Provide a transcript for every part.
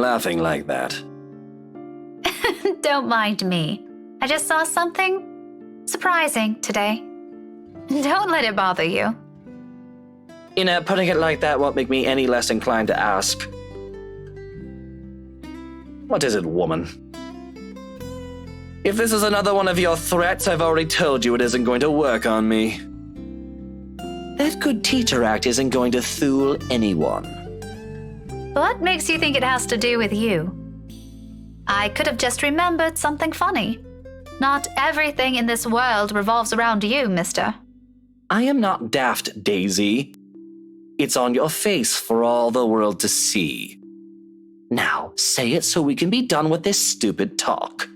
laughing like that? Don't mind me. I just saw something surprising today. Don't let it bother you. Putting it like that won't make me any less inclined to ask. What is it, woman? If this is another one of your threats, I've already told you it isn't going to work on me. That good teacher act isn't going to fool anyone. What makes you think it has to do with you? I could have just remembered something funny. Not everything in this world revolves around you, mister. I am not daft, Daisy. It's on your face for all the world to see. Now, say it so we can be done with this stupid talk.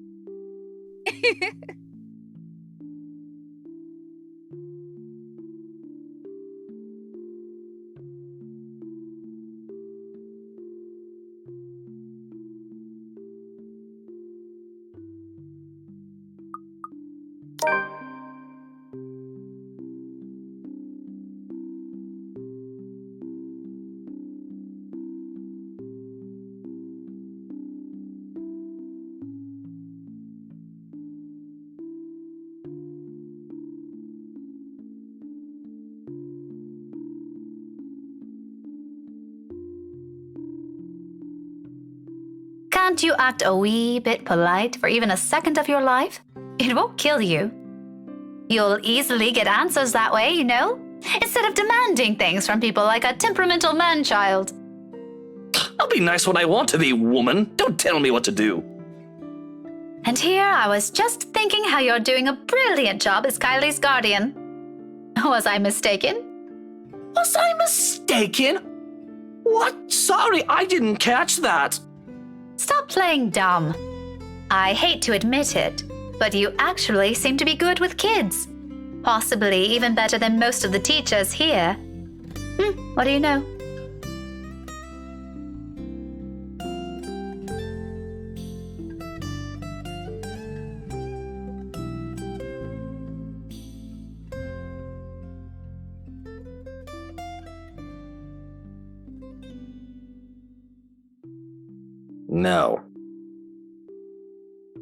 Can't you act a wee bit polite for even a second of your life? It won't kill you. You'll easily get answers that way, you know? Instead of demanding things from people like a temperamental man-child. I'll be nice when I want to be, woman. Don't tell me what to do. And here I was just thinking how you're doing a brilliant job as Kylie's guardian. Was I mistaken? Was I mistaken? What? Sorry, I didn't catch that. Stop playing dumb. I hate to admit it, but you actually seem to be good with kids. Possibly even better than most of the teachers here. What do you know? No.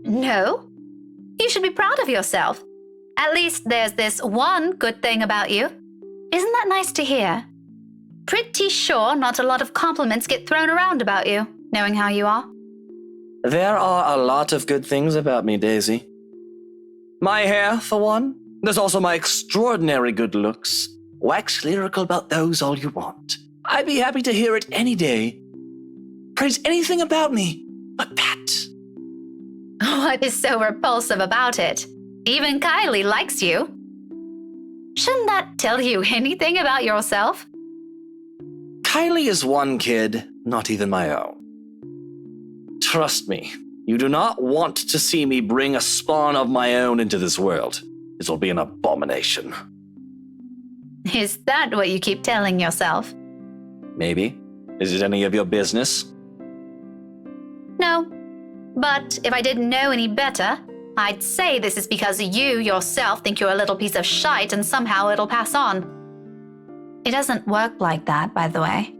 No? You should be proud of yourself. At least there's this one good thing about you. Isn't that nice to hear? Pretty sure not a lot of compliments get thrown around about you, knowing how you are. There are a lot of good things about me, Daisy. My hair, for one. There's also my extraordinary good looks. Wax lyrical about those all you want. I'd be happy to hear it any day. Praise anything about me but that. What is so repulsive about it? Even Kylie likes you. Shouldn't that tell you anything about yourself? Kylie is one kid, not even my own. Trust me, you do not want to see me bring a spawn of my own into this world. This will be an abomination. Is that what you keep telling yourself? Maybe. Is it any of your business? No. But if I didn't know any better, I'd say this is because you yourself think you're a little piece of shite and somehow it'll pass on. It doesn't work like that, by the way.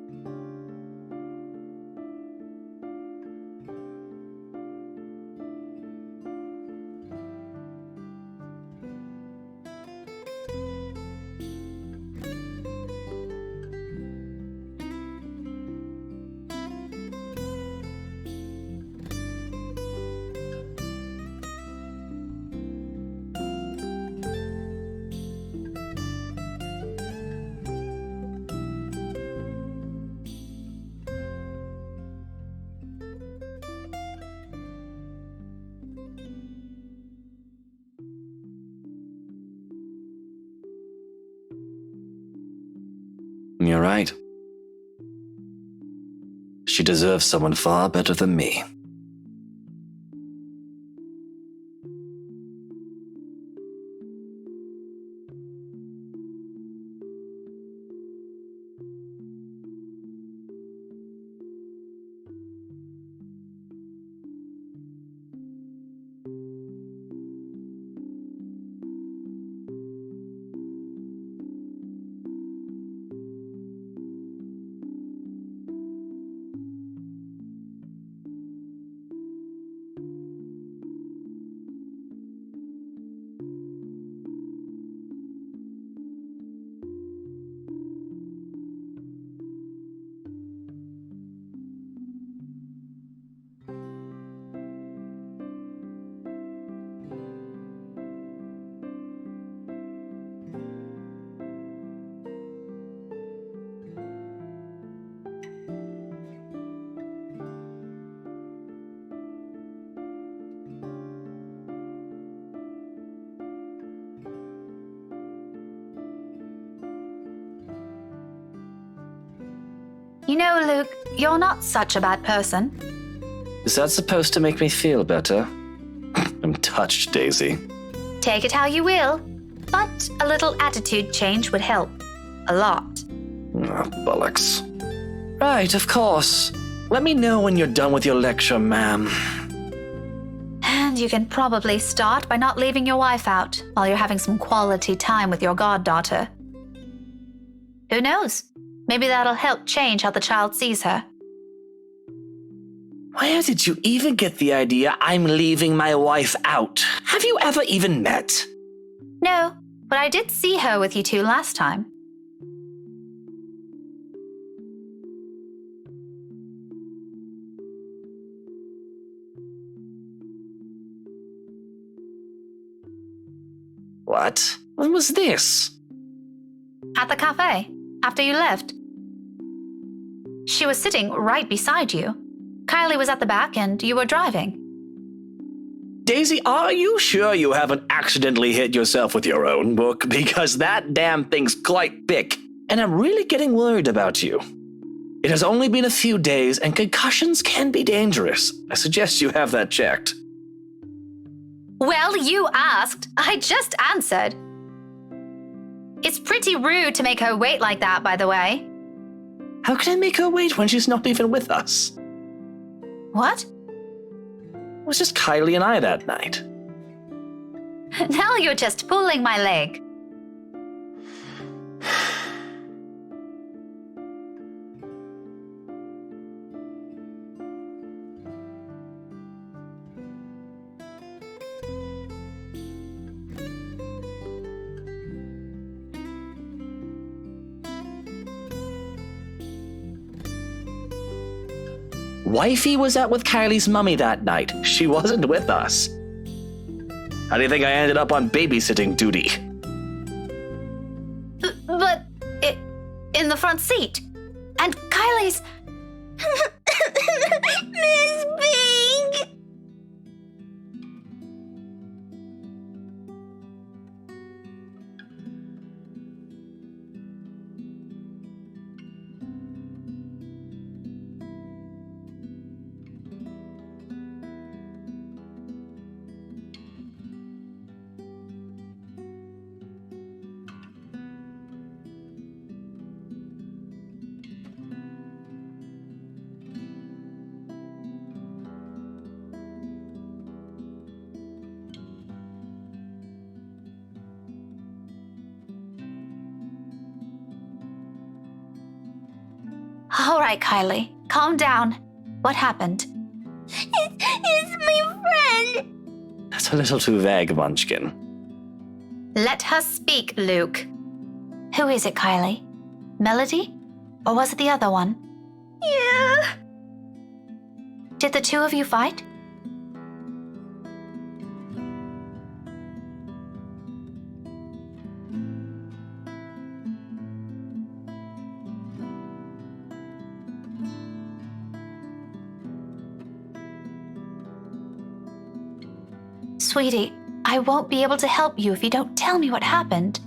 You're right. She deserves someone far better than me. You know, Luke, you're not such a bad person. Is that supposed to make me feel better? I'm touched, Daisy. Take it how you will, but a little attitude change would help. A lot. Bollocks. Right, of course. Let me know when you're done with your lecture, ma'am. And you can probably start by not leaving your wife out while you're having some quality time with your goddaughter. Who knows? Maybe that'll help change how the child sees her. Where did you even get the idea I'm leaving my wife out? Have you ever even met? No, but I did see her with you two last time. What? When was this? At the cafe, after you left. She was sitting right beside you. Kylie was at the back and you were driving. Daisy, are you sure you haven't accidentally hit yourself with your own book? Because that damn thing's quite big, and I'm really getting worried about you. It has only been a few days, and concussions can be dangerous. I suggest you have that checked. Well, you asked. I just answered. It's pretty rude to make her wait like that, by the way. How can I make her wait when she's not even with us? What? It was just Kylie and I that night. Now you're just pulling my leg. Wifey was out with Kylie's mummy that night. She wasn't with us. How do you think I ended up on babysitting duty? But in the front seat. And Kylie's... Miss Pink! All right, Kylie, calm down. What happened? It's my friend. That's a little too vague, Munchkin. Let her speak, Luke. Who is it, Kylie? Melody? Or was it the other one? Yeah. Did the two of you fight? Sweetie, I won't be able to help you if you don't tell me what happened.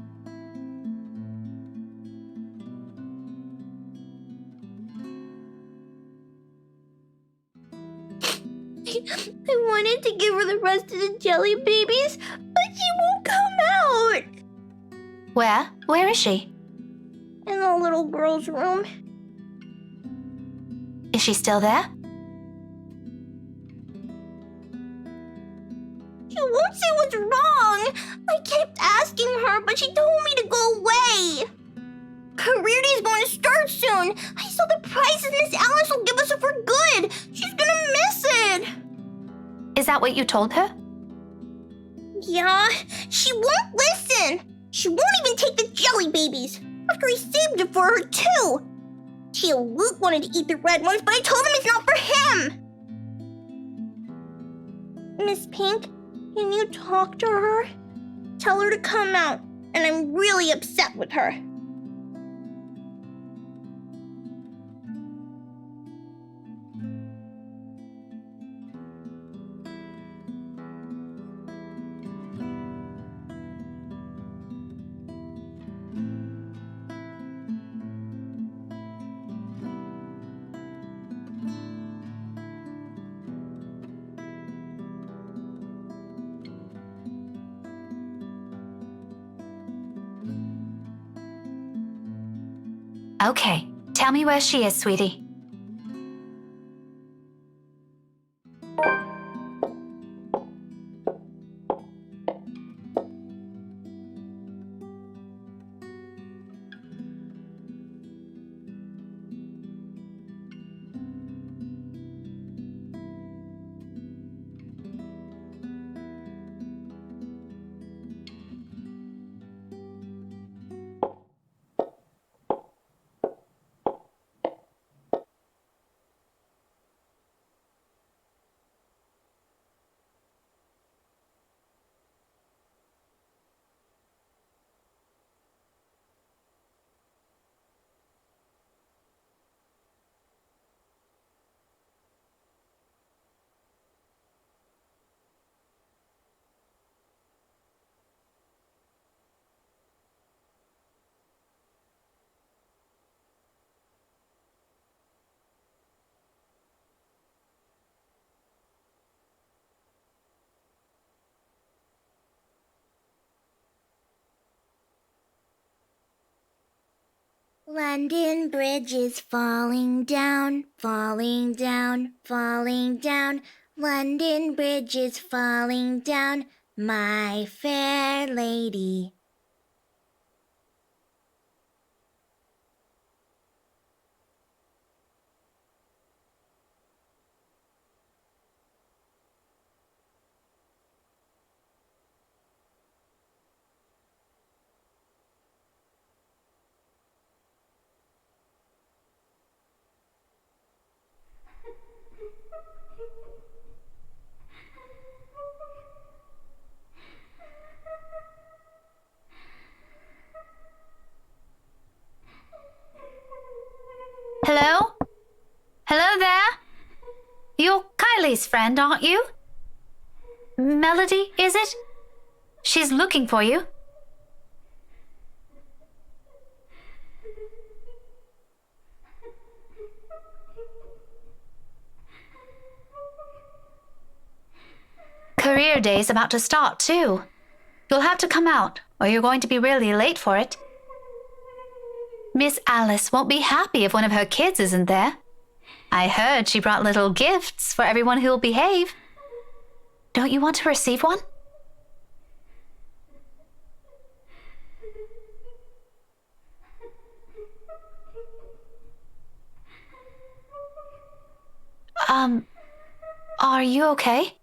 I wanted to give her the rest of the jelly babies, but she won't come out. Where? Where is she? In the little girl's room. Is she still there? She won't say what's wrong. I kept asking her, but she told me to go away. Career Day's going to start soon. I saw the prizes Miss Alice will give us if we're good. She's gonna miss it. Is that what you told her? Yeah, she won't listen. She won't even take the jelly babies, after I saved it for her, too. Tia Luke wanted to eat the red ones, but I told him it's not for him. Miss Pink, can you talk to her? Tell her to come out, and I'm really upset with her. Okay, tell me where she is, sweetie. London Bridge is falling down, falling down, falling down. London Bridge is falling down, my fair lady. Hello? Hello there? You're Kylie's friend, aren't you? Melody, is it? She's looking for you. Career day's about to start, too. You'll have to come out, or you're going to be really late for it. Miss Alice won't be happy if one of her kids isn't there. I heard she brought little gifts for everyone who'll behave. Don't you want to receive one? Are you okay?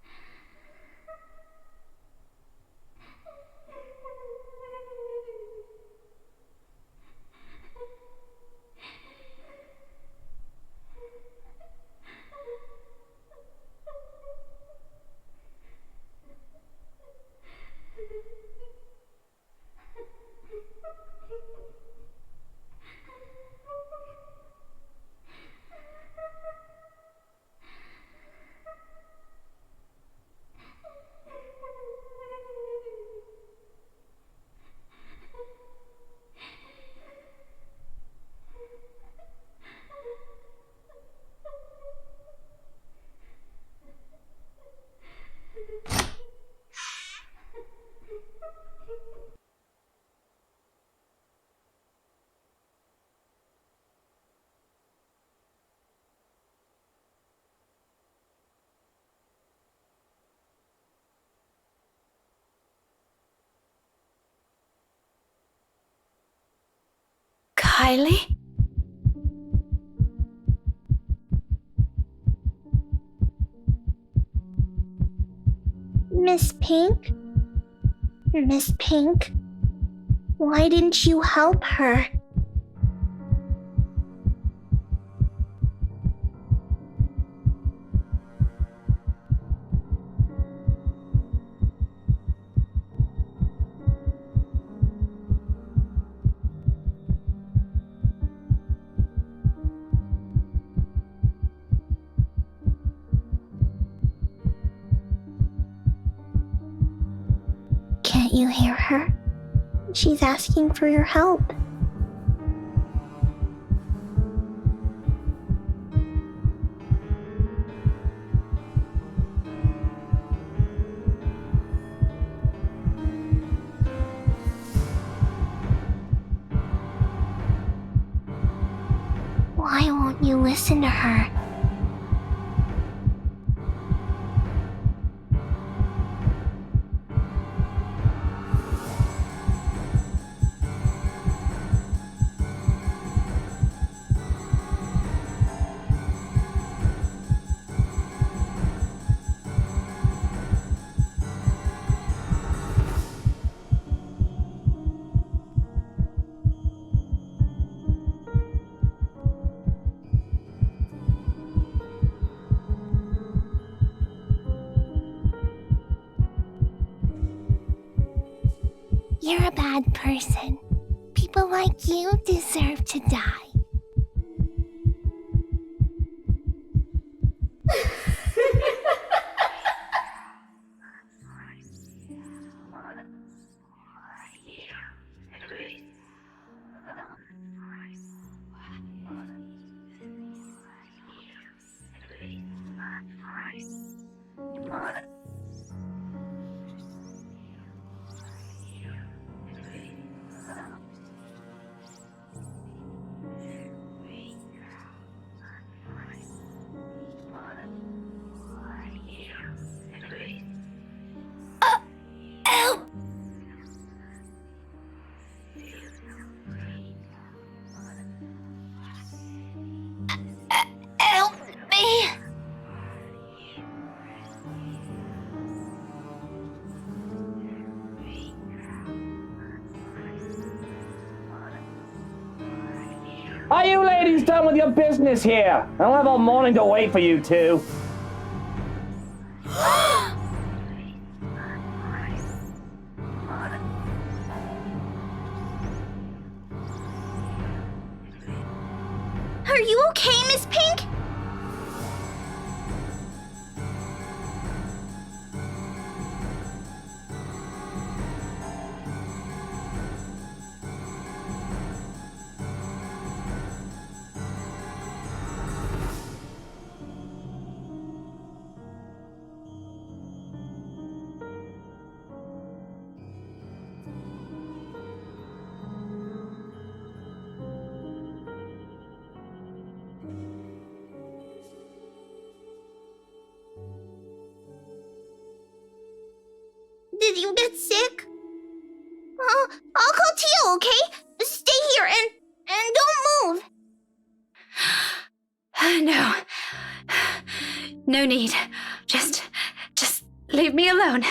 Kylie? Miss Pink? Miss Pink, why didn't you help her? Can't you hear her? She's asking for your help. Why won't you listen to her? You're a bad person. People like you deserve to die. Help! Help me! Are you ladies done with your business here? I don't have all morning to wait for you two. Are you okay, Miss Pink? Did you get sick? I'll call Tio, okay? Stay here and don't move. No. No need. Just leave me alone.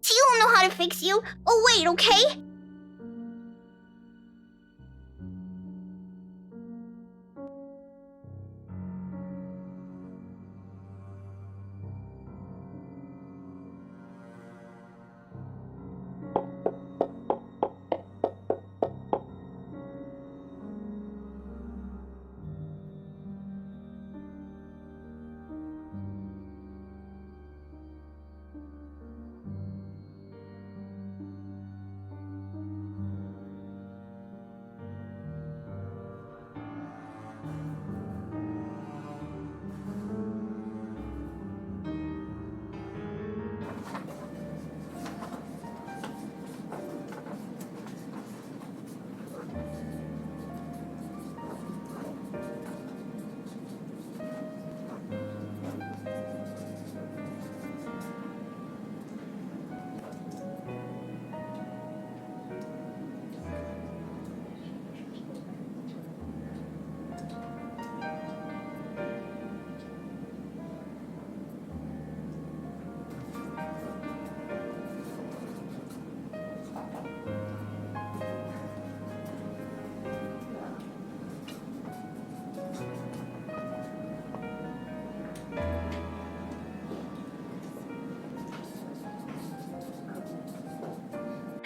Tio will know how to fix you. Oh, wait, okay?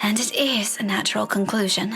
And it is a natural conclusion.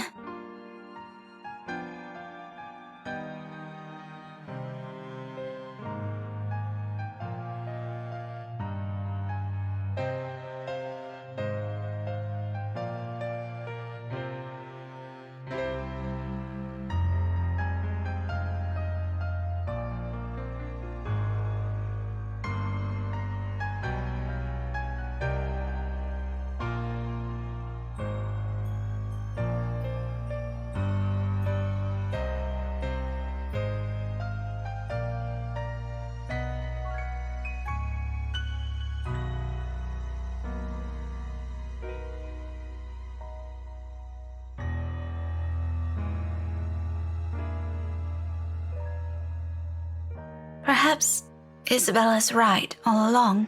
Perhaps Isabella's right all along.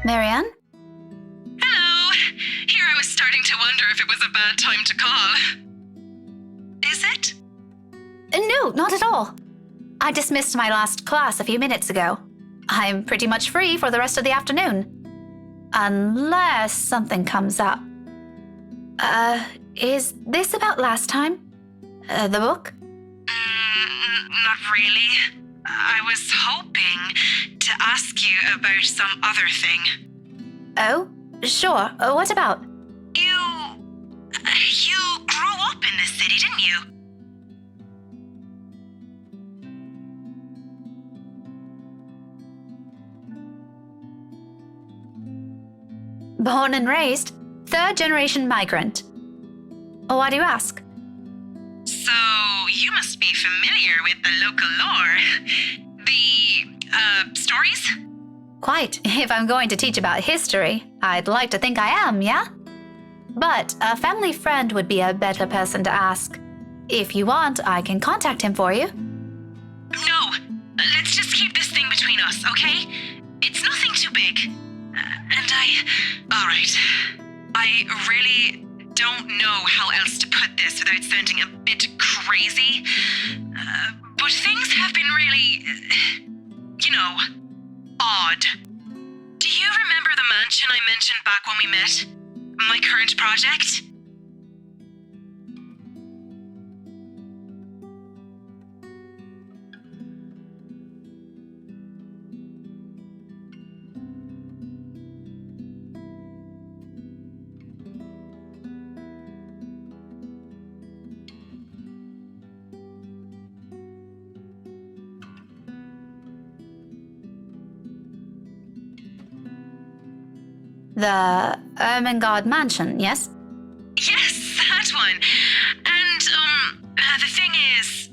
Marianne? Hello! Here I was starting to wonder if it was a bad time to call. Is it? No, not at all. I dismissed my last class a few minutes ago. I'm pretty much free for the rest of the afternoon. Unless something comes up. Is this about last time? The book? Not really. I was hoping to ask you about some other thing. Oh, sure. What about? You grew up in this city, didn't you? Born and raised, third-generation migrant. Why do you ask? So, you must be familiar with the local lore. The, stories? Quite. If I'm going to teach about history, I'd like to think I am, yeah? But a family friend would be a better person to ask. If you want, I can contact him for you. No, let's just keep this thing between us, okay? It's nothing too big. Alright. I really don't know how else to put this without sounding a bit crazy. But things have been really, odd. Do you remember the mansion I mentioned back when we met? My current project? The Ermengarde Mansion, yes? Yes, that one. And, the thing is...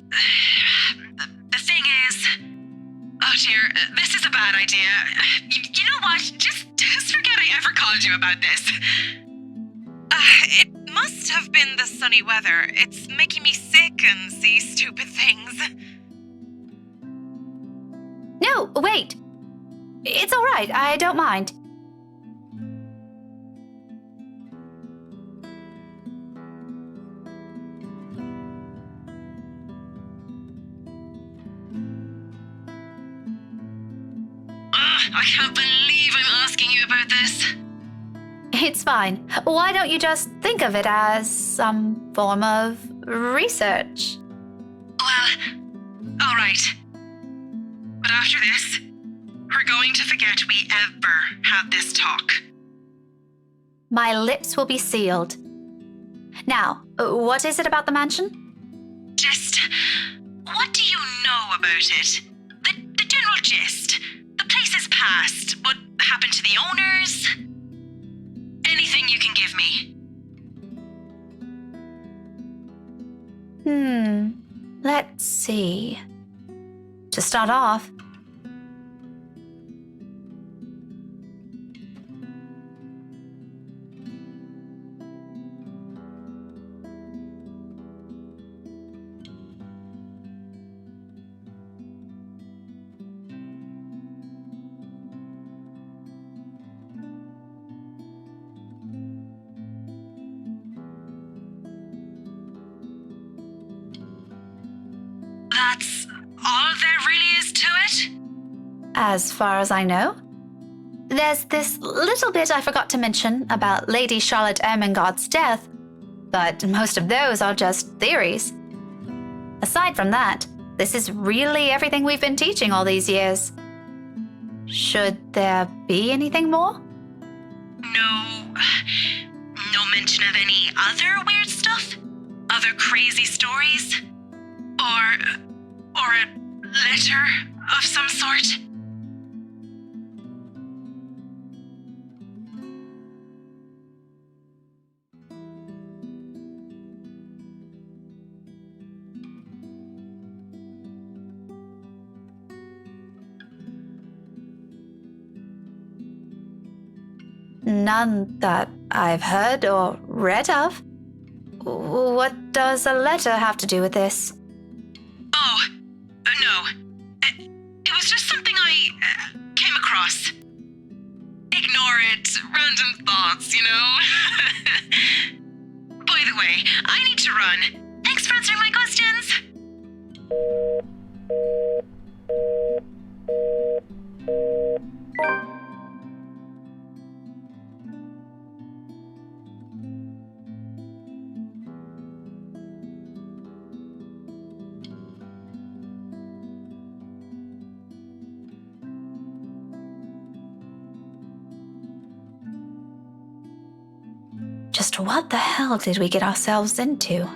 The thing is... Oh dear, this is a bad idea. You know what? Just forget I ever called you about this. It must have been the sunny weather. It's making me sick and see stupid things. No, wait. It's all right. I don't mind. I can't believe I'm asking you about this. It's fine. Why don't you just think of it as some form of research? Well, all right. But after this, we're going to forget we ever had this talk. My lips will be sealed. Now, what is it about the mansion? Just, what do you know about it? The general gist. The place's past. What happened to the owners? Anything you can give me. Let's see. To start off, That's all there really is to it? as far as I know, there's this little bit I forgot to mention about Lady Charlotte Ermengarde's death, but most of those are just theories. Aside from that, this is really everything we've been teaching all these years. Should there be anything more? No mention of any other weird stuff? Other crazy stories? Or a letter of some sort? None that I've heard or read of. What does a letter have to do with this? Oh, no. It was just something I came across. Ignore it. Random thoughts, you know? By the way, I need to run. Thanks for answering my questions. Just what the hell did we get ourselves into?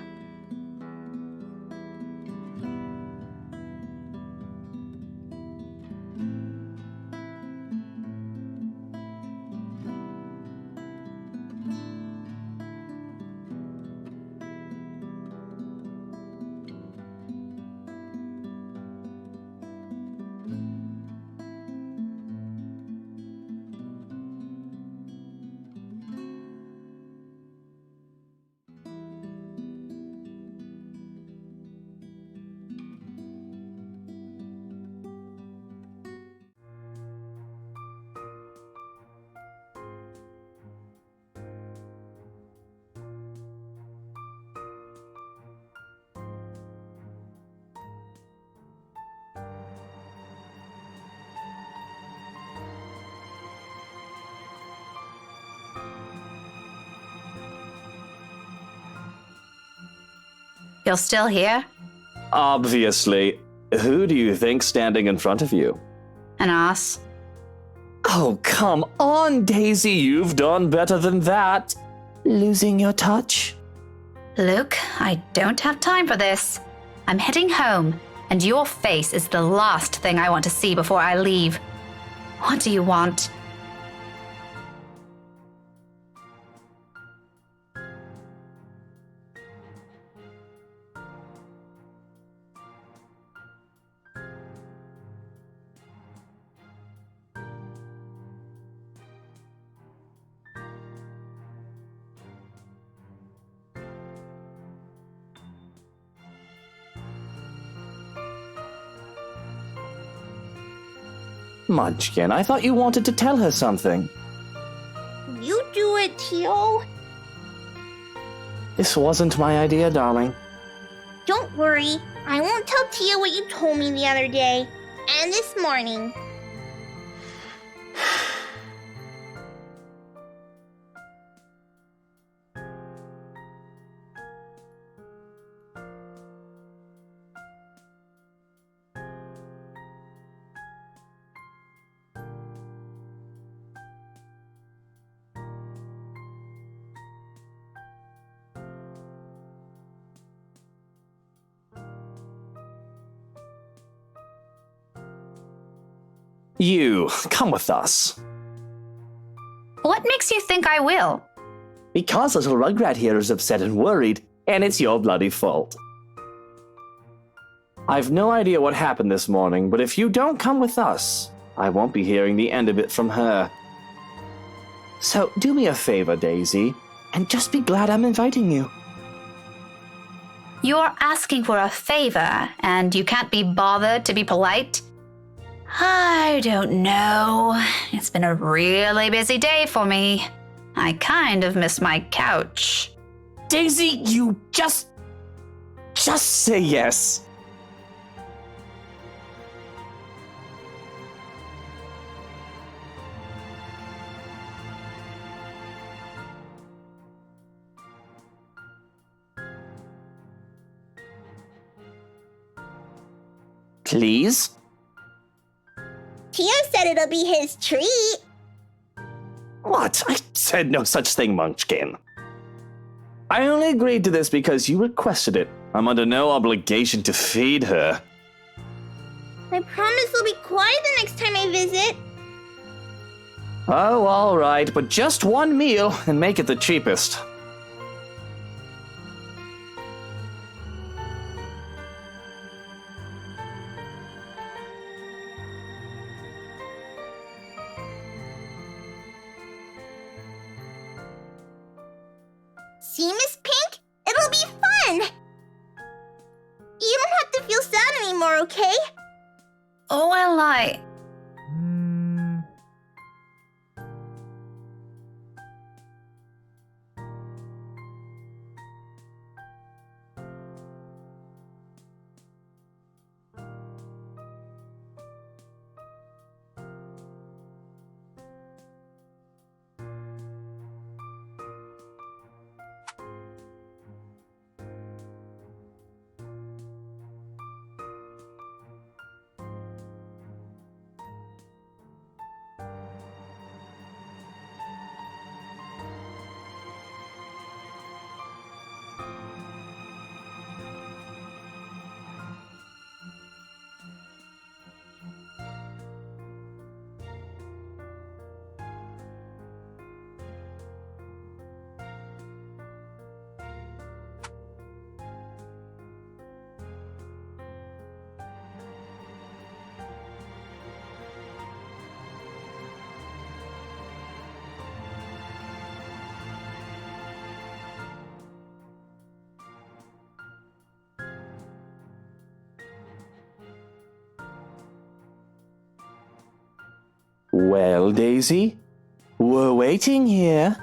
You're still here? Obviously. Who do you think's standing in front of you? An ass. Oh, come on, Daisy. You've done better than that. Losing your touch? Luke, I don't have time for this. I'm heading home, and your face is the last thing I want to see before I leave. What do you want? Munchkin, I thought you wanted to tell her something. You do it, Teal. This wasn't my idea, darling. Don't worry. I won't tell Tia what you told me the other day. And this morning. You, come with us. What makes you think I will? Because little Rugrat here is upset and worried, and it's your bloody fault. I've no idea what happened this morning, but if you don't come with us, I won't be hearing the end of it from her. So do me a favor, Daisy, and just be glad I'm inviting you. You're asking for a favor, and you can't be bothered to be polite? I don't know. It's been a really busy day for me. I kind of miss my couch. Daisy, you just say yes. Please? Tio said it'll be his treat. What? I said no such thing, Munchkin. I only agreed to this because you requested it. I'm under no obligation to feed her. I promise we'll be quiet the next time I visit. Oh, all right, but just one meal and make it the cheapest. See, Miss Pink? It'll be fun! You don't have to feel sad anymore, okay? Oh, well, Well, Daisy, we're waiting here.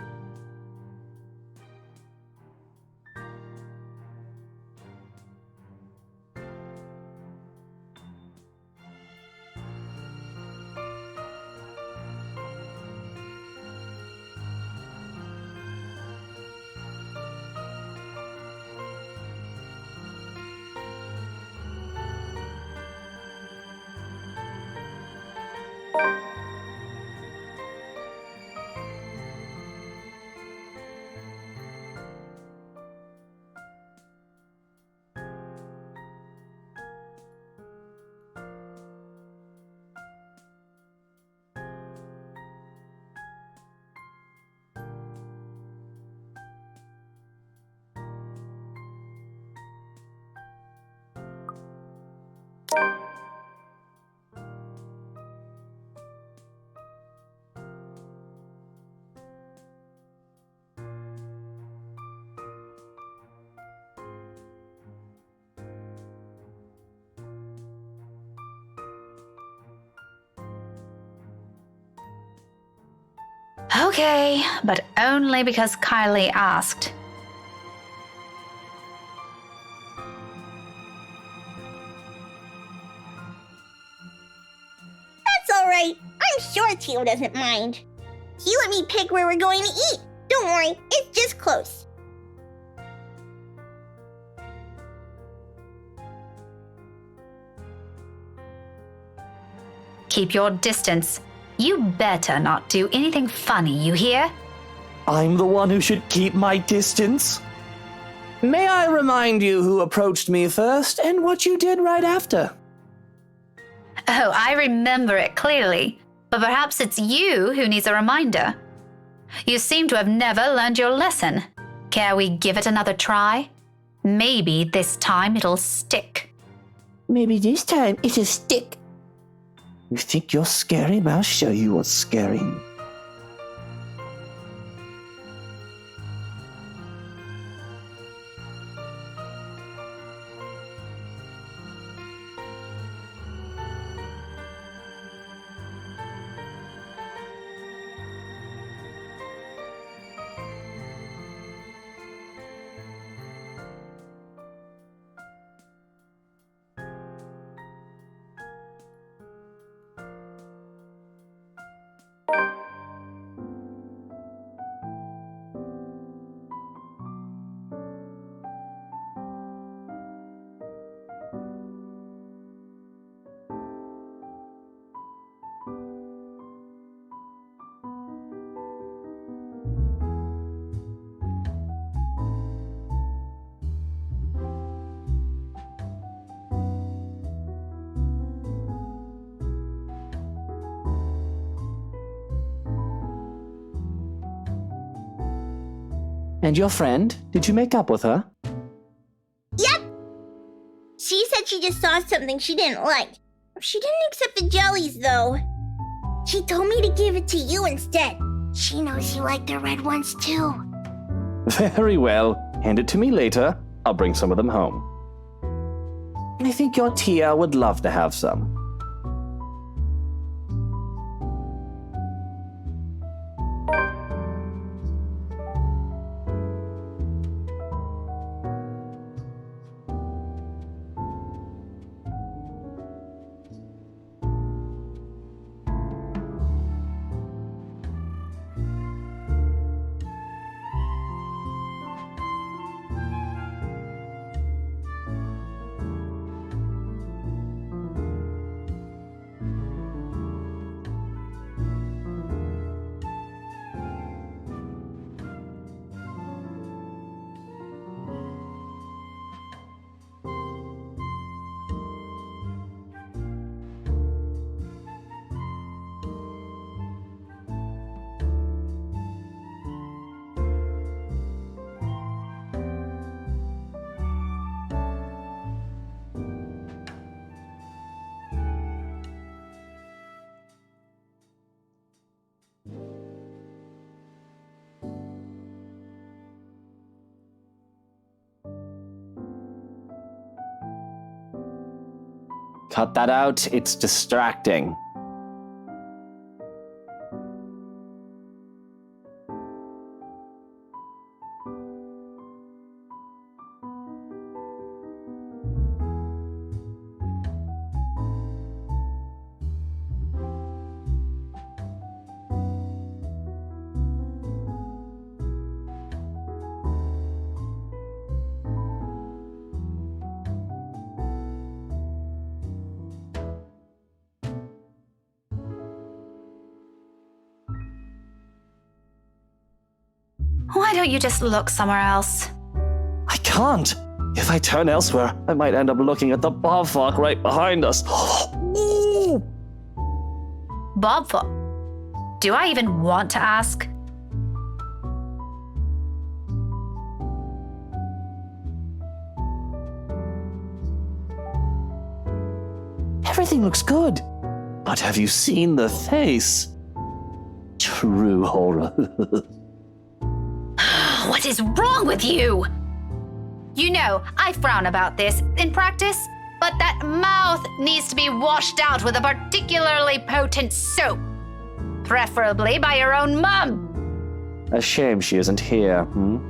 okay, but only because Kylie asked. That's alright. I'm sure Tio doesn't mind. He let me pick where we're going to eat. Don't worry, it's just close. Keep your distance. You better not do anything funny, you hear? I'm the one who should keep my distance. May I remind you who approached me first and what you did right after? Oh, I remember it clearly, but perhaps it's you who needs a reminder. You seem to have never learned your lesson. Care we give it another try? Maybe this time it'll stick. Maybe this time it'll stick. You think you're scary? I'll show you what's scary. And your friend? Did you make up with her? Yep. She said she just saw something she didn't like. She didn't accept the jellies, though. She told me to give it to you instead. She knows you like the red ones, too. Very well. Hand it to me later. I'll bring some of them home. I think your Tia would love to have some. Cut that out. It's distracting. Why don't you just look somewhere else? I can't. If I turn elsewhere, I might end up looking at the bobfuck right behind us. Ooh. Bob, do I even want to ask? Everything looks good. But have you seen the face? True horror. What is wrong with you? You know, I frown about this in practice, but that mouth needs to be washed out with a particularly potent soap. Preferably by your own mum. A shame she isn't here, hmm?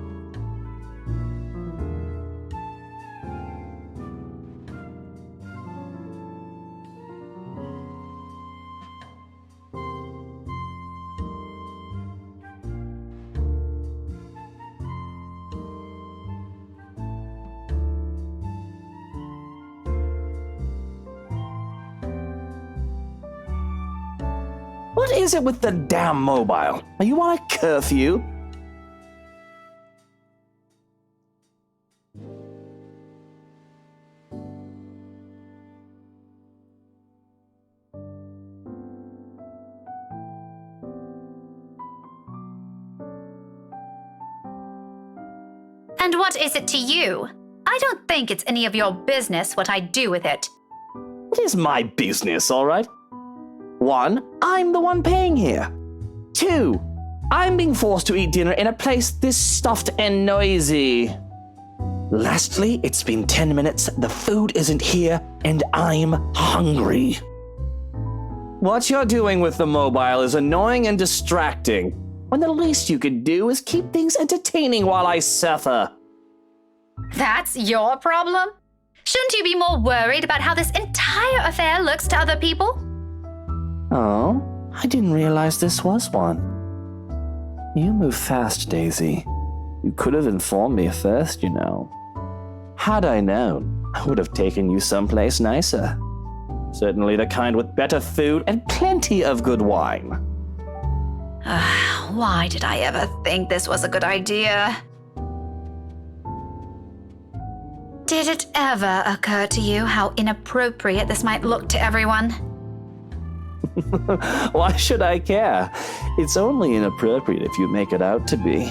What is it with the damn mobile? Are you on a curfew? And what is it to you? I don't think it's any of your business what I do with it. It is my business, all right? 1, I'm the one paying here. 2, I'm being forced to eat dinner in a place this stuffed and noisy. Lastly, it's been 10 minutes, the food isn't here, and I'm hungry. What you're doing with the mobile is annoying and distracting, when the least you could do is keep things entertaining while I suffer. That's your problem? Shouldn't you be more worried about how this entire affair looks to other people? Oh, I didn't realize this was one. You move fast, Daisy. You could have informed me first, you know. Had I known, I would have taken you someplace nicer. Certainly the kind with better food and plenty of good wine. Why did I ever think this was a good idea? Did it ever occur to you how inappropriate this might look to everyone? Why should I care? It's only inappropriate if you make it out to be.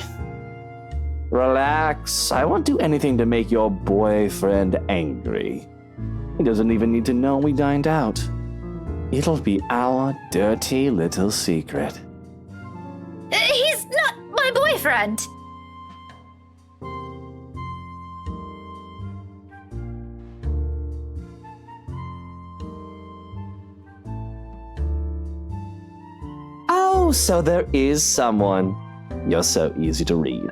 Relax. I won't do anything to make your boyfriend angry. He doesn't even need to know we dined out. It'll be our dirty little secret. He's not my boyfriend! Oh, so there is someone. You're so easy to read.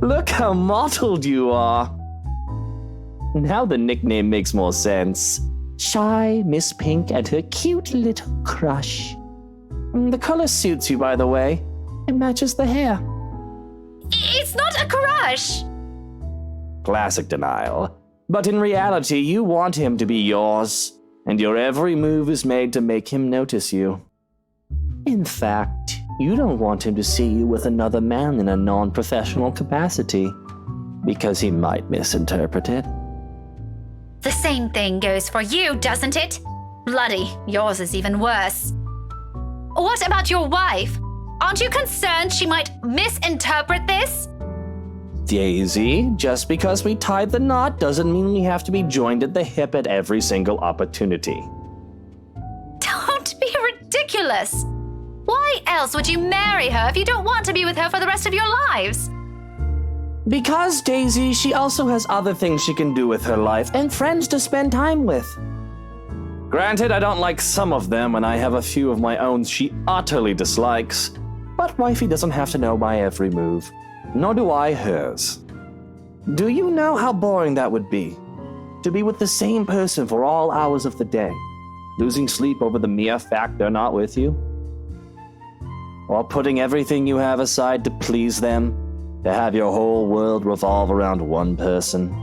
Look how mottled you are. Now the nickname makes more sense. Shy Miss Pink and her cute little crush. The color suits you, by the way. It matches the hair. It's not a crush! Classic denial. But in reality, you want him to be yours, and your every move is made to make him notice you. In fact, you don't want him to see you with another man in a non-professional capacity, because he might misinterpret it. The same thing goes for you, doesn't it? Bloody, yours is even worse. What about your wife? Aren't you concerned she might misinterpret this? Daisy, just because we tied the knot doesn't mean we have to be joined at the hip at every single opportunity. Don't be ridiculous! Why else would you marry her if you don't want to be with her for the rest of your lives? Because, Daisy, she also has other things she can do with her life and friends to spend time with. Granted, I don't like some of them, and I have a few of my own she utterly dislikes. But wifey doesn't have to know my every move, nor do I hers. Do you know how boring that would be? To be with the same person for all hours of the day, losing sleep over the mere fact they're not with you? Or putting everything you have aside to please them, to have your whole world revolve around one person?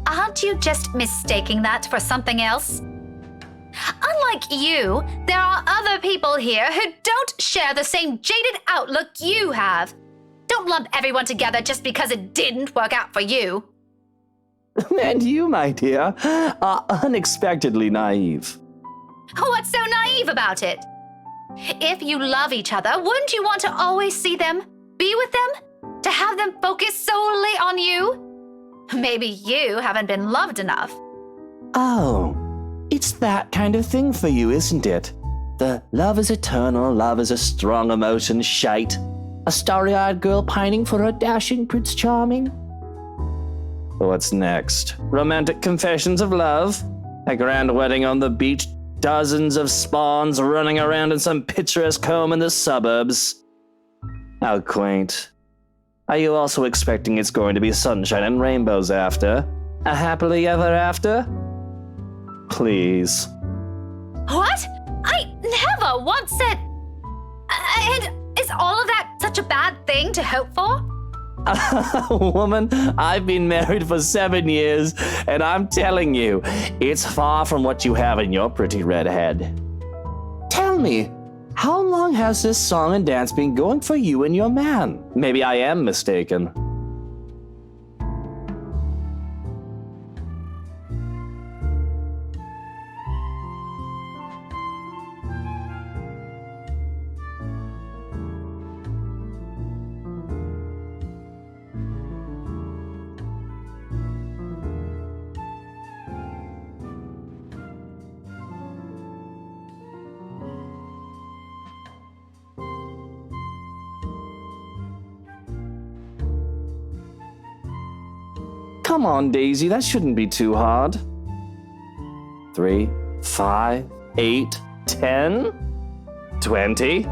Aren't you just mistaking that for something else? Unlike you, there are other people here who don't share the same jaded outlook you have. Don't lump everyone together just because it didn't work out for you. And you, my dear, are unexpectedly naive. What's so naive about it? If you love each other, wouldn't you want to always see them, be with them, to have them focus solely on you? Maybe you haven't been loved enough. Oh, it's that kind of thing for you, isn't it? The love is eternal, love is a strong emotion shite. A starry-eyed girl pining for her dashing Prince Charming? What's next? Romantic confessions of love? A grand wedding on the beach? Dozens of spawns running around in some picturesque home in the suburbs? How quaint. Are you also expecting it's going to be sunshine and rainbows after? A happily ever after? Please. What? I never once said... And is all of that such a bad thing to hope for? Woman, I've been married for 7 years, and I'm telling you, it's far from what you have in your pretty red head. Tell me, how long has this song and dance been going for you and your man? Maybe I am mistaken. Come on, Daisy, that shouldn't be too hard. 3, 5, 8, 10, 20.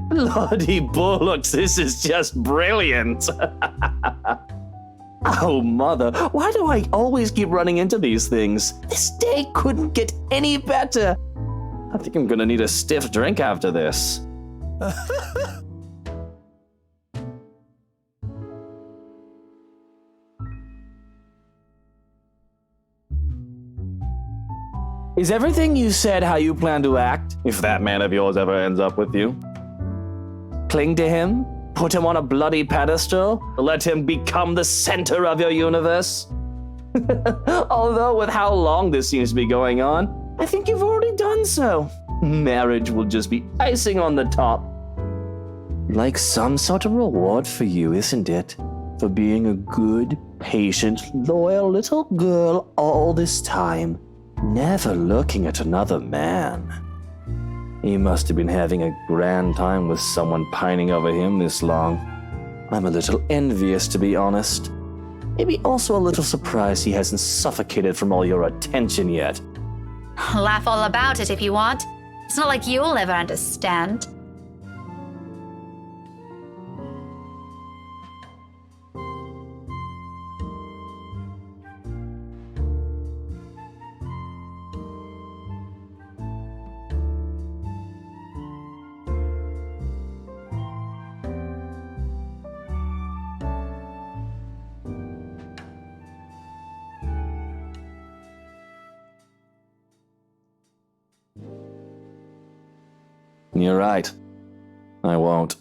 Lordy bullocks, this is just brilliant. Oh, mother, why do I always keep running into these things? This day couldn't get any better. I think I'm gonna need a stiff drink after this. Is everything you said how you plan to act, if that man of yours ever ends up with you? Cling to him? Put him on a bloody pedestal? Let him become the center of your universe? Although with how long this seems to be going on, I think you've already done so. Marriage will just be icing on the top. Like some sort of reward for you, isn't it? For being a good, patient, loyal little girl all this time, never looking at another man. He must have been having a grand time with someone pining over him this long. I'm a little envious, to be honest. Maybe also a little surprised he hasn't suffocated from all your attention yet. Laugh all about it if you want. It's not like you'll ever understand. You're right. I won't.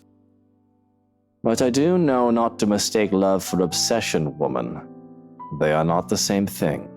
But I do know not to mistake love for obsession, woman. They are not the same thing.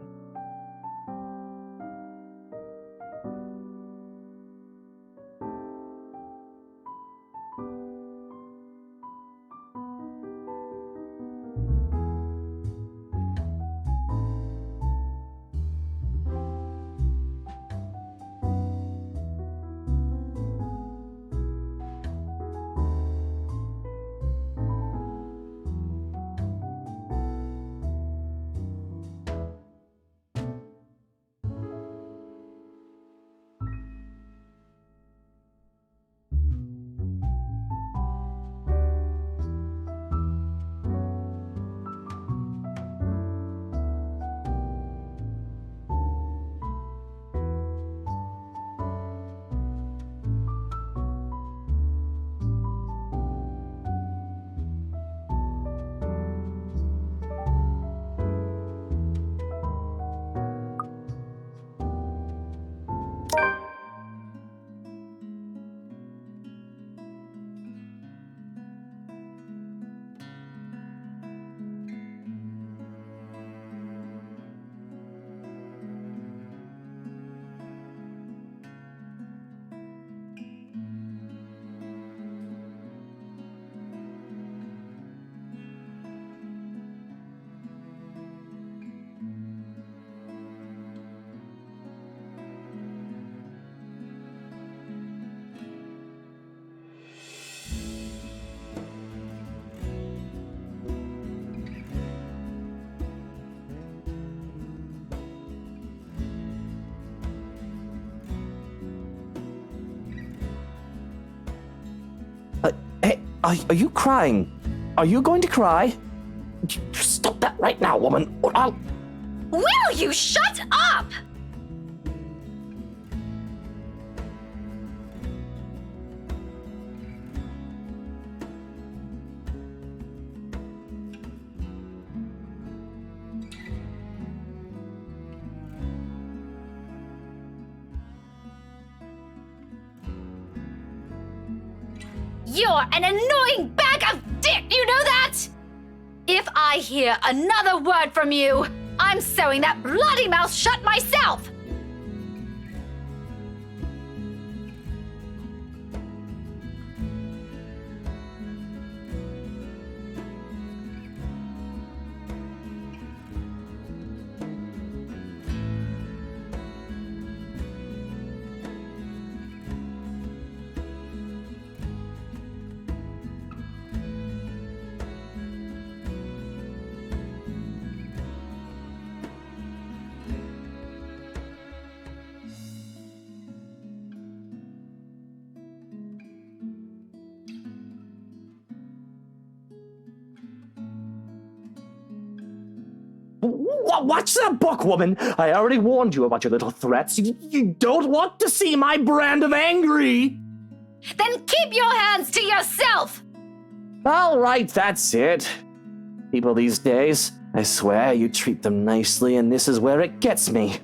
Are you crying? Are you going to cry? Stop that right now, woman, or I'll... Will you shut up? You're an annoying bag of dick, you know that? If I hear another word from you, I'm sewing that bloody mouth shut myself! Watch that book, woman! I already warned you about your little threats. You don't want to see my brand of angry! Then keep your hands to yourself! All right, that's it. People these days, I swear you treat them nicely, and this is where it gets me.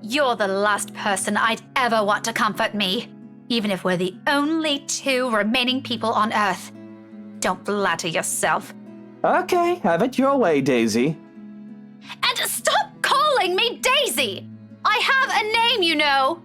You're the last person I'd ever want to comfort me, even if we're the only two remaining people on Earth. Don't flatter yourself. Okay, have it your way, Daisy. And stop calling me Daisy! I have a name, you know!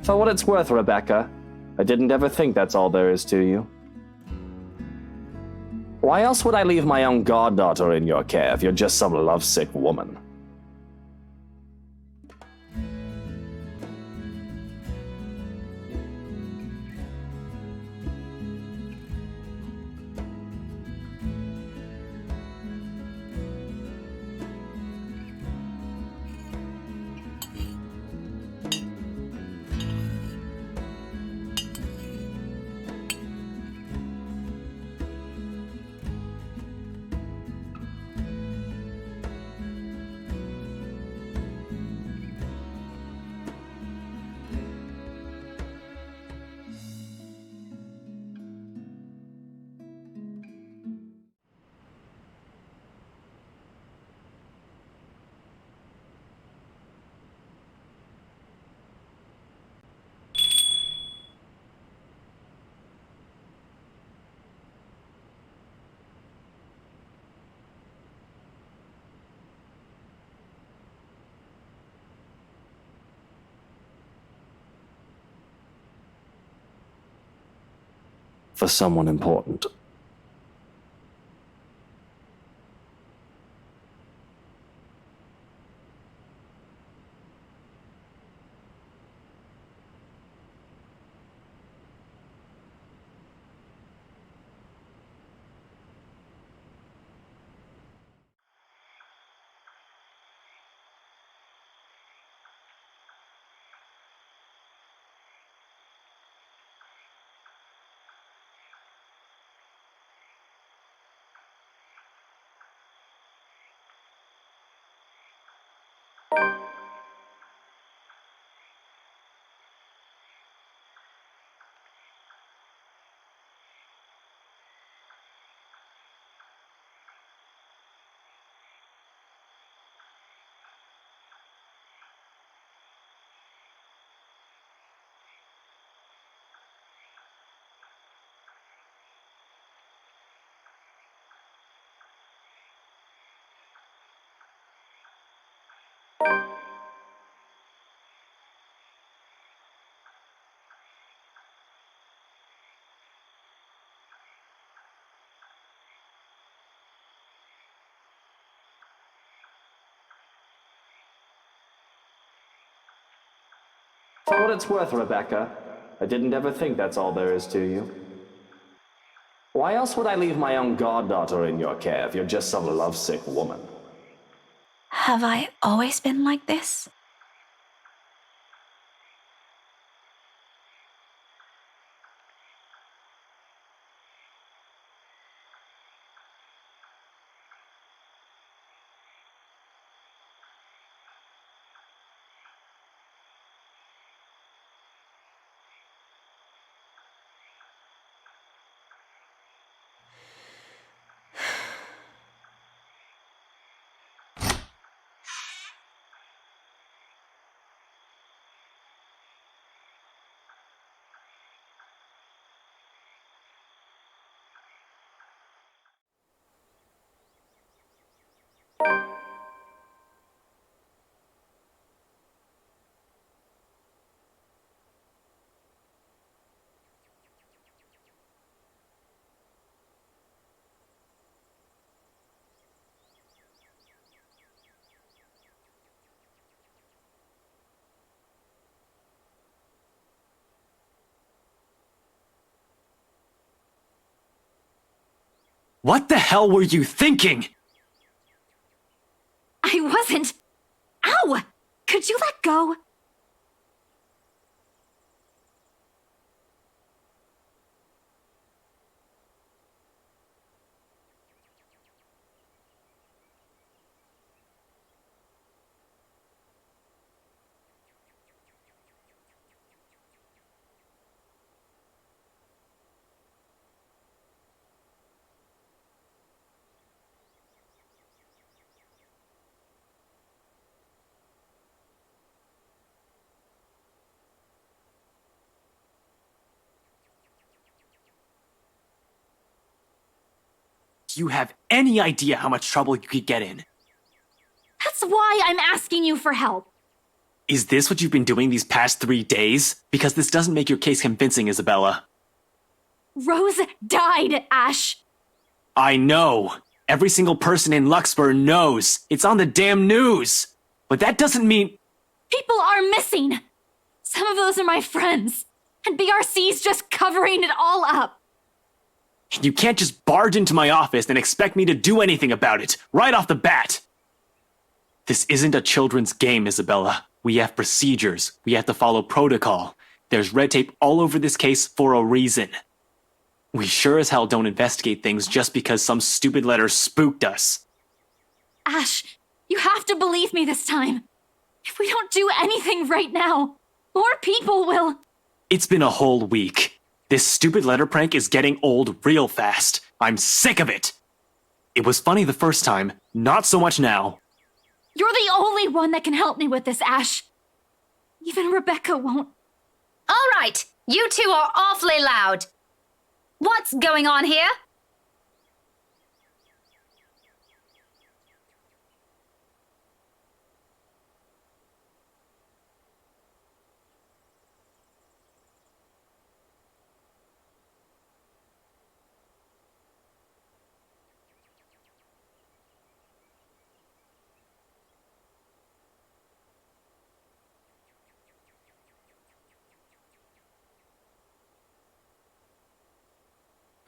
For what it's worth, Rebecca, I didn't ever think that's all there is to you. Why else would I leave my own goddaughter in your care if you're just some lovesick woman? For someone important. For what it's worth, Rebecca, I didn't ever think that's all there is to you. Why else would I leave my own goddaughter in your care if you're just some lovesick woman? Have I always been like this? What the hell were you thinking? I wasn't. Ow! Could you let go? Do you have any idea how much trouble you could get in? That's why I'm asking you for help. Is this what you've been doing these past 3 days? Because this doesn't make your case convincing, Isabella. Rose died, Ash. I know. Every single person in Luxburg knows. It's on the damn news. But that doesn't mean... People are missing. Some of those are my friends. And BRC's just covering it all up. You can't just barge into my office and expect me to do anything about it, right off the bat. This isn't a children's game, Isabella. We have procedures. We have to follow protocol. There's red tape all over this case for a reason. We sure as hell don't investigate things just because some stupid letter spooked us. Ash, you have to believe me this time. If we don't do anything right now, more people will... It's been a whole week. This stupid letter prank is getting old real fast. I'm sick of it. It was funny the first time, not so much now. You're the only one that can help me with this, Ash. Even Rebecca won't. All right, you two are awfully loud. What's going on here?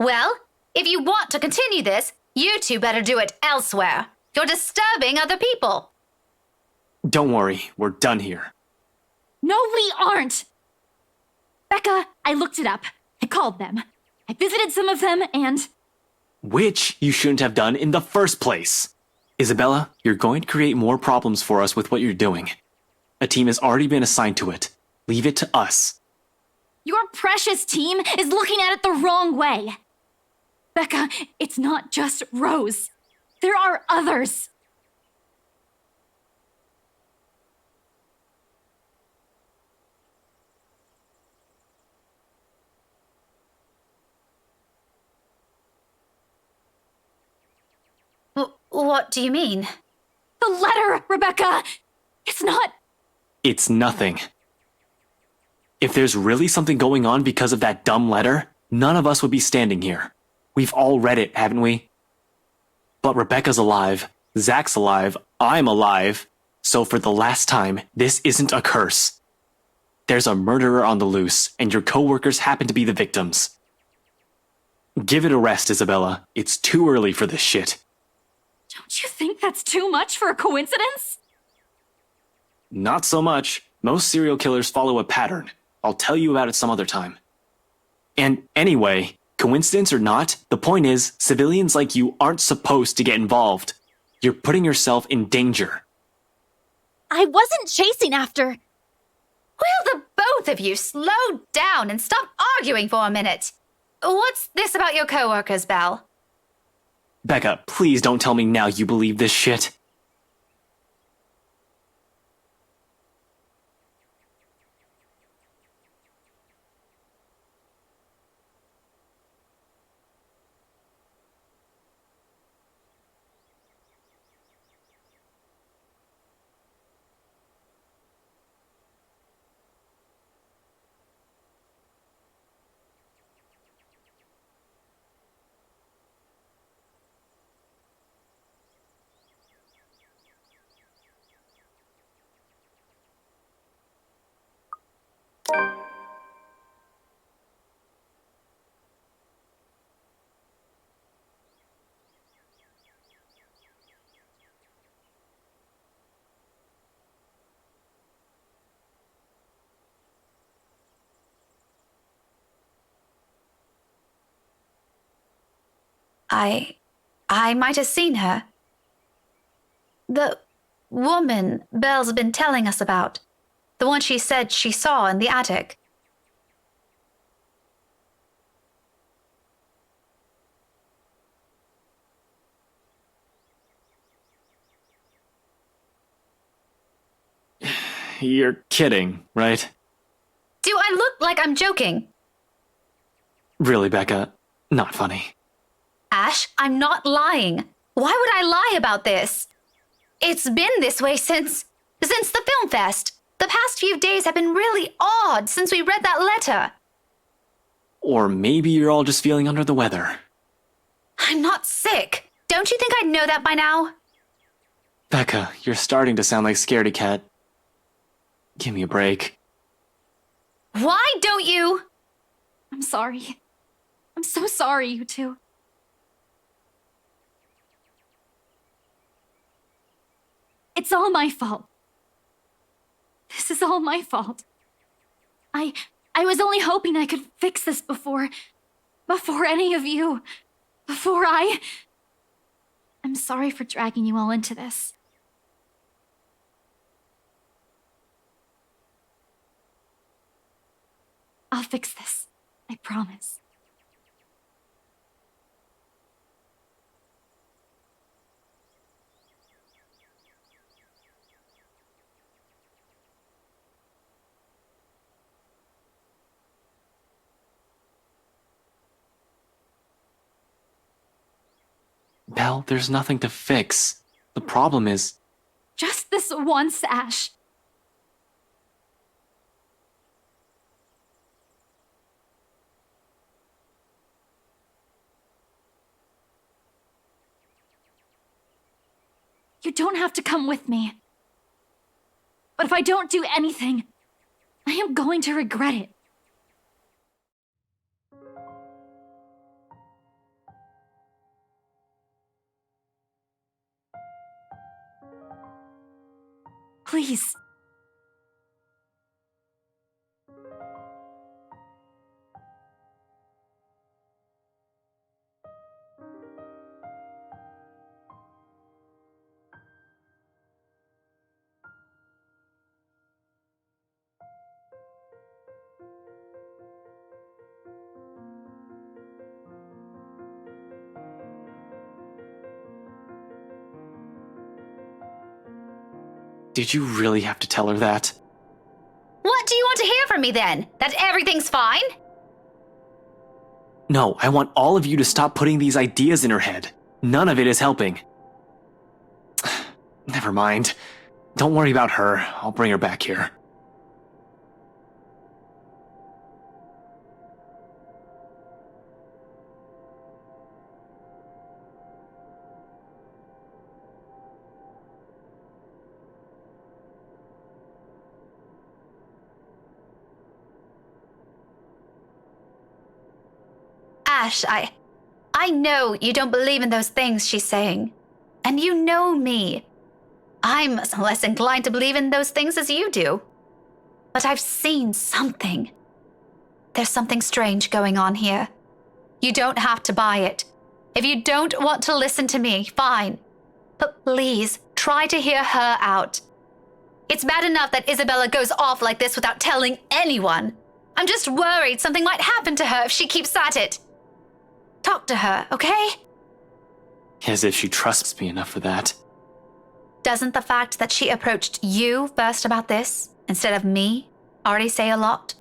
Well, if you want to continue this, you two better do it elsewhere. You're disturbing other people. Don't worry, we're done here. No, we aren't. Becca, I looked it up. I called them. I visited some of them and... Which you shouldn't have done in the first place. Isabella, you're going to create more problems for us with what you're doing. A team has already been assigned to it. Leave it to us. Your precious team is looking at it the wrong way. Becca, it's not just Rose. There are others. What do you mean? The letter, Rebecca! It's not. It's nothing. If there's really something going on because of that dumb letter, none of us would be standing here. We've all read it, haven't we? But Rebecca's alive, Zach's alive, I'm alive, so for the last time, this isn't a curse. There's a murderer on the loose, and your coworkers happen to be the victims. Give it a rest, Isabella. It's too early for this shit. Don't you think that's too much for a coincidence? Not so much. Most serial killers follow a pattern. I'll tell you about it some other time. And anyway, coincidence or not, the point is, civilians like you aren't supposed to get involved. You're putting yourself in danger. I wasn't chasing after. Will the both of you slow down and stop arguing for a minute? What's this about your coworkers, Belle? Becca, please don't tell me now you believe this shit. I might have seen her. The woman Belle's been telling us about. The one she said she saw in the attic. You're kidding, right? Do I look like I'm joking? Really, Becca? Not funny. Ash, I'm not lying. Why would I lie about this? It's been this way since the film fest. The past few days have been really odd since we read that letter. Or maybe you're all just feeling under the weather. I'm not sick. Don't you think I'd know that by now? Becca, you're starting to sound like Scaredy Cat. Give me a break. Why don't you? I'm sorry. I'm so sorry, you two. It's all my fault. This is all my fault. I was only hoping I could fix this before any of you. I'm sorry for dragging you all into this. I'll fix this. I promise. Belle, there's nothing to fix. The problem is... Just this once, Ash. You don't have to come with me. But if I don't do anything, I am going to regret it. Please. Did you really have to tell her that? What do you want to hear from me then? That everything's fine? No, I want all of you to stop putting these ideas in her head. None of it is helping. Never mind. Don't worry about her. I'll bring her back here. Ash, I know you don't believe in those things she's saying. And you know me. I'm less inclined to believe in those things as you do. But I've seen something. There's something strange going on here. You don't have to buy it. If you don't want to listen to me, fine. But please, try to hear her out. It's bad enough that Isabella goes off like this without telling anyone. I'm just worried something might happen to her if she keeps at it. Talk to her, okay? As if she trusts me enough for that. Doesn't the fact that she approached you first about this, instead of me, already say a lot?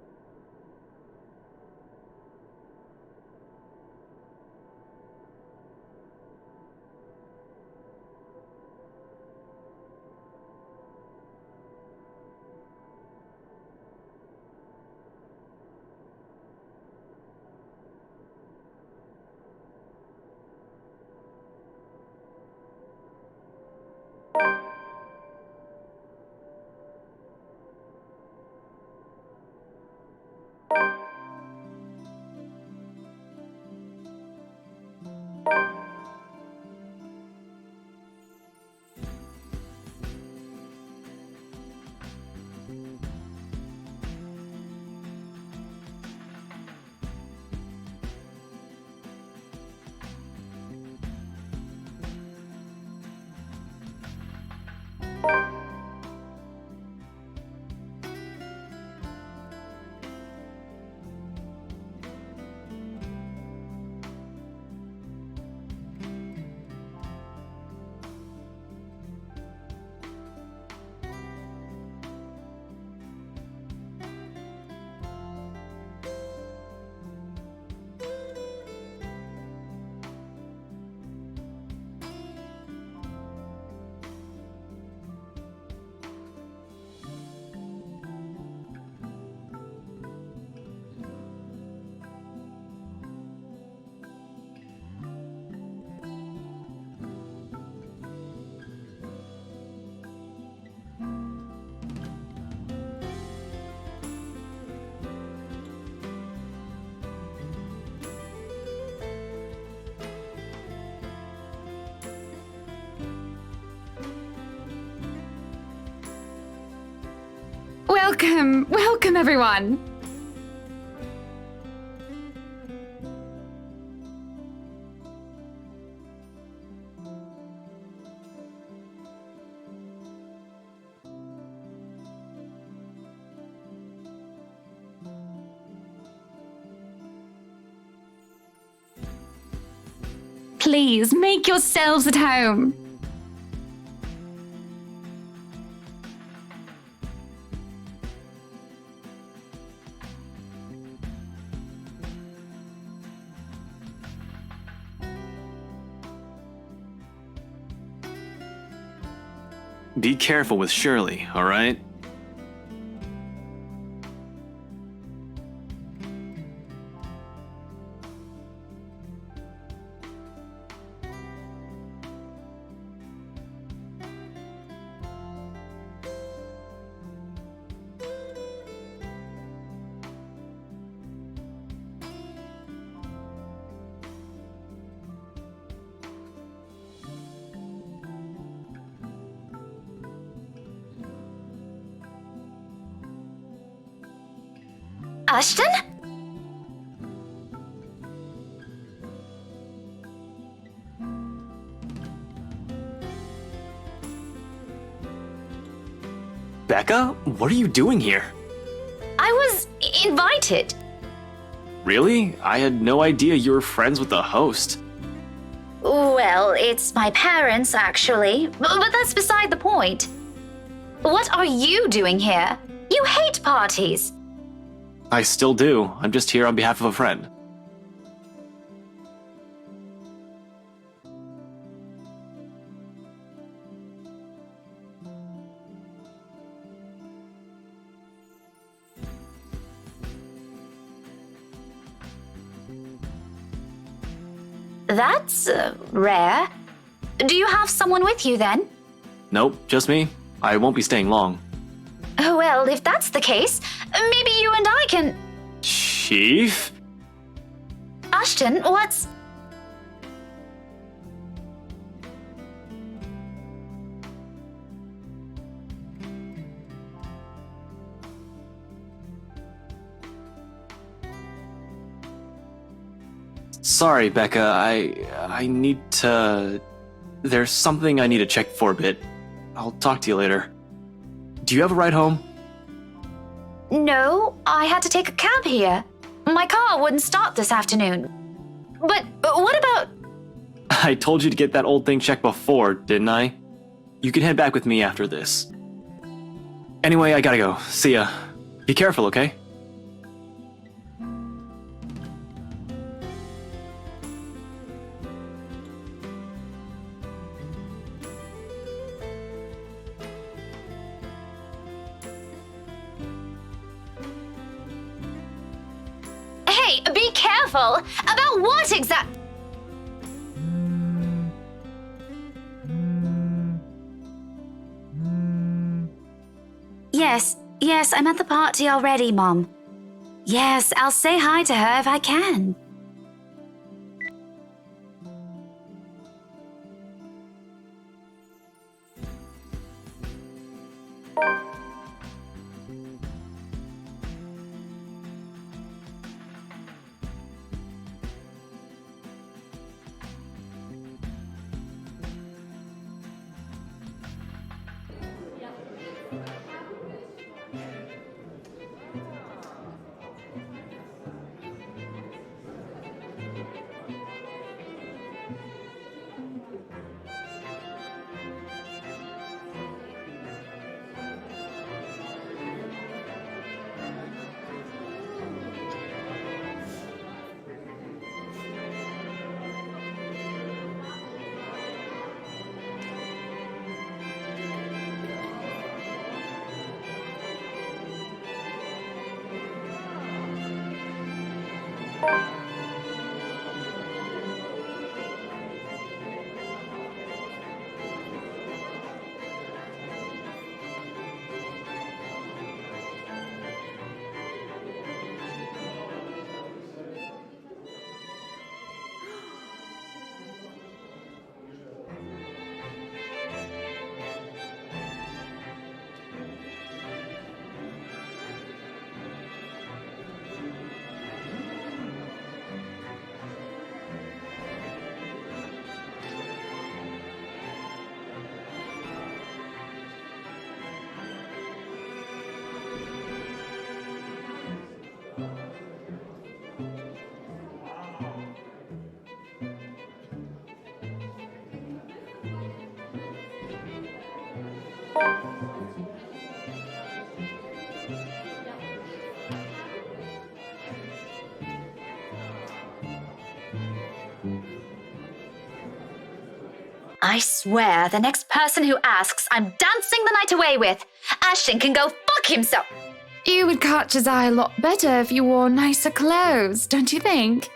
Welcome everyone. Please make yourselves at home. Be careful with Shirley, alright? Ashton? Becca, what are you doing here? I was invited. Really? I had no idea you were friends with the host. Well, it's my parents, actually. But that's beside the point. What are you doing here? You hate parties. I still do. I'm just here on behalf of a friend. That's rare. Do you have someone with you then? Nope, just me. I won't be staying long. Oh, well, if that's the case, maybe you and I can. Chief? Ashton, what's. Sorry, Becca. I need to... There's something I need to check for a bit. I'll talk to you later. Do you have a ride home? No, I had to take a cab here. My car wouldn't start this afternoon. But what about. I told you to get that old thing checked before, didn't I? You can head back with me after this. Anyway, I gotta go. See ya. Be careful, okay? Hey, be careful! About what exact. Yes, I'm at the party already, Mom. Yes, I'll say hi to her if I can. I swear, the next person who asks, I'm dancing the night away with. Ashton can go fuck himself. You would catch his eye a lot better if you wore nicer clothes, don't you think?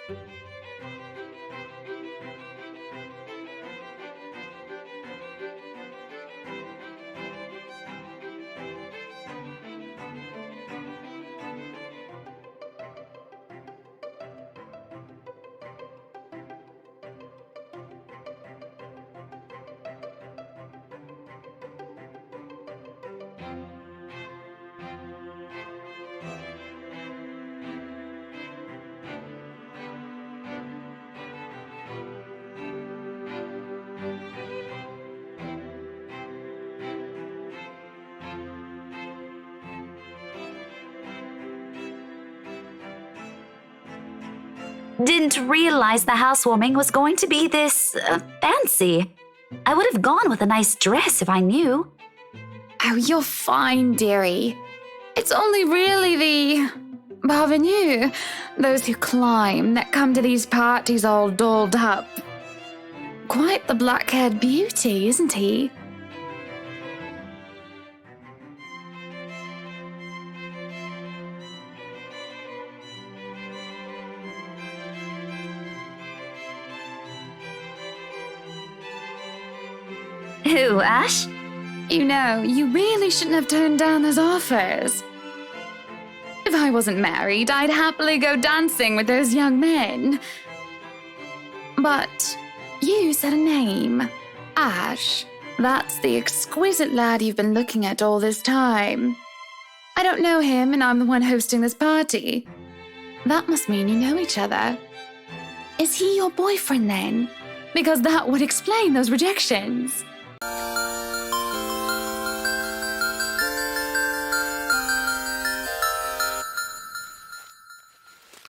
Didn't realize the housewarming was going to be this fancy. I would have gone with a nice dress if I knew. Oh, you're fine, dearie. It's only really the parvenus, those who climb, that come to these parties all dolled up. Quite the black-haired beauty, isn't he? Who, Ash? You know, you really shouldn't have turned down those offers. If I wasn't married, I'd happily go dancing with those young men. But you said a name. Ash. That's the exquisite lad you've been looking at all this time. I don't know him, and I'm the one hosting this party. That must mean you know each other. Is he your boyfriend then? Because that would explain those rejections.